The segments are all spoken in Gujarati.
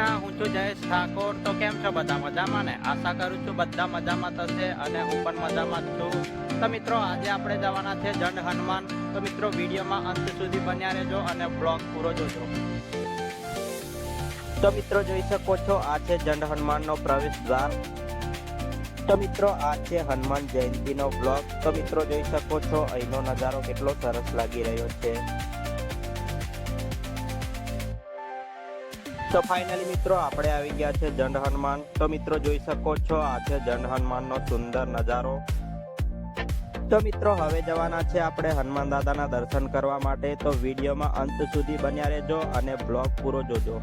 કૃષ્ણ, હું છું જયેશ ઠાકોર। તો કેમ છો બધા? મજામાં ને? આશા કરું છું બધા મજામાં થશે અને હું પણ મજામાં જ છું। તો મિત્રો આજે આપણે જવાના છે જંડ હનુમાન। તો મિત્રો વિડીયોમાં અંત સુધી બન્યા રહેજો અને બ્લોગ પૂરો જોજો। તો મિત્રો જોઈ શકો છો આ છે જંડ હનુમાનનો પ્રવેશ દ્વાર। તો મિત્રો આ છે હનુમાન જયંતીનો બ્લોગ। તો મિત્રો જોઈ શકો છો અહીંનો નજારો કેટલો સરસ લાગી રહ્યો છે। તો ફાઇનલી મિત્રો આપણે આવી ગયા છે જંડ હનુમાન। તો મિત્રો જોઈ શકો છો આ છે જંડ હનુમાનનો સુંદર નજારો। તો મિત્રો હવે જવાના છે આપણે હનુમાન દાદાના દર્શન કરવા માટે। તો વિડીયોમાં અંત સુધી બન્યા રહેજો અને બ્લોગ પૂરો જોજો।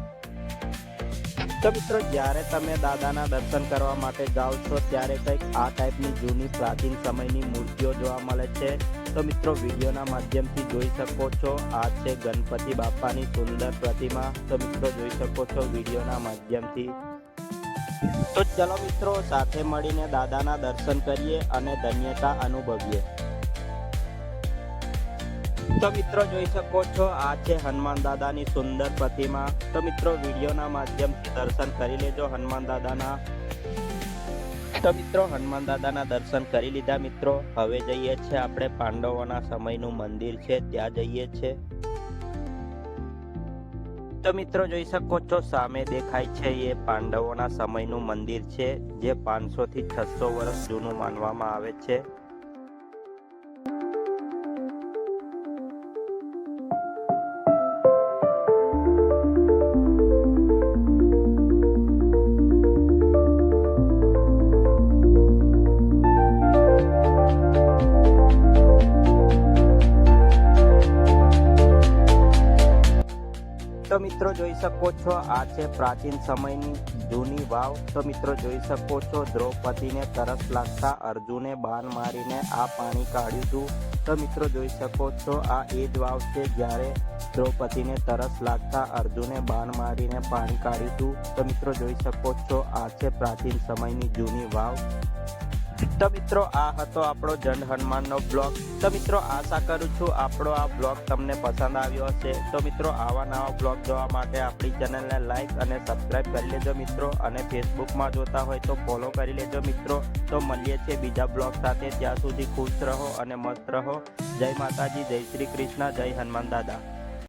તો મિત્રો જ્યારે તમે દાદાના દર્શન કરવા માટે જાઓ છો ત્યારે કંઈક આ ટાઈપની જૂની પ્રાચીન સમયની મૂર્તિઓ જોવા મળે છે। તો મિત્રો વિડીયોના માધ્યમથી જોઈ શકો છો આ છે ગણપતિ બાપાની સુંદર પ્રતિમા। તો મિત્રો જોઈ શકો છો વિડીયોના માધ્યમથી। તો ચલો મિત્રો સાથે મળીને દાદાના દર્શન કરીએ અને ધન્યતા અનુભવીએ। તો મિત્રો જોઈ શકો છો આ છે હનુમાન દાદાની સુંદર પ્રતિમા। તો મિત્રો વિડીયોના માધ્યમથી દર્શન કરી લેજો હનુમાન દાદાના। તો મિત્રો હનુમાન દાદાના દર્શન કરી લીધા મિત્રો। હવે જઈએ છીએ આપણે પાંડવોના સમયનું મંદિર છે ત્યાં જઈએ છીએ। તો મિત્રો જોઈ શકો છો સામે દેખાય છે એ પાંડવોના સમયનું મંદિર છે જે 500 થી 600 વર્ષ જૂનું માનવામાં આવે છે। તો મિત્રો જોઈ શકો છો આ છે પ્રાચીન સમયની જૂની વાવ। તો મિત્રો જોઈ શકો છો દ્રૌપદીને તરસ લાગતા અર્જુને બાણ મારીને આ પાણી કાઢ્યું હતું। તો મિત્રો જોઈ શકો છો આ એ જ વાવ છે જ્યારે દ્રૌપદીને તરસ લાગતા અર્જુને બાણ મારીને પાણી કાઢ્યું હતું। તો મિત્રો જોઈ શકો છો આ છે પ્રાચીન સમયની જૂની વાવ। તો મિત્રો આ હતો આપણો જંડ હનુમાનનો બ્લોગ। તો મિત્રો આશા કરું છું આપણો આ બ્લોગ તમને પસંદ આવ્યો હશે। તો મિત્રો આવા નવા બ્લોગ જોવા માટે આપણી ચેનલને લાઈક અને સબસ્ક્રાઈબ કરી લેજો મિત્રો। અને ફેસબુકમાં જોતા હોય તો ફોલો કરી લેજો મિત્રો। તો મળીએ છીએ બીજા બ્લોગ સાથે। ત્યાં સુધી ખુશ રહો અને મસ્ત રહો। જય માતાજી, જય શ્રી કૃષ્ણ, જય હનુમાન દાદા।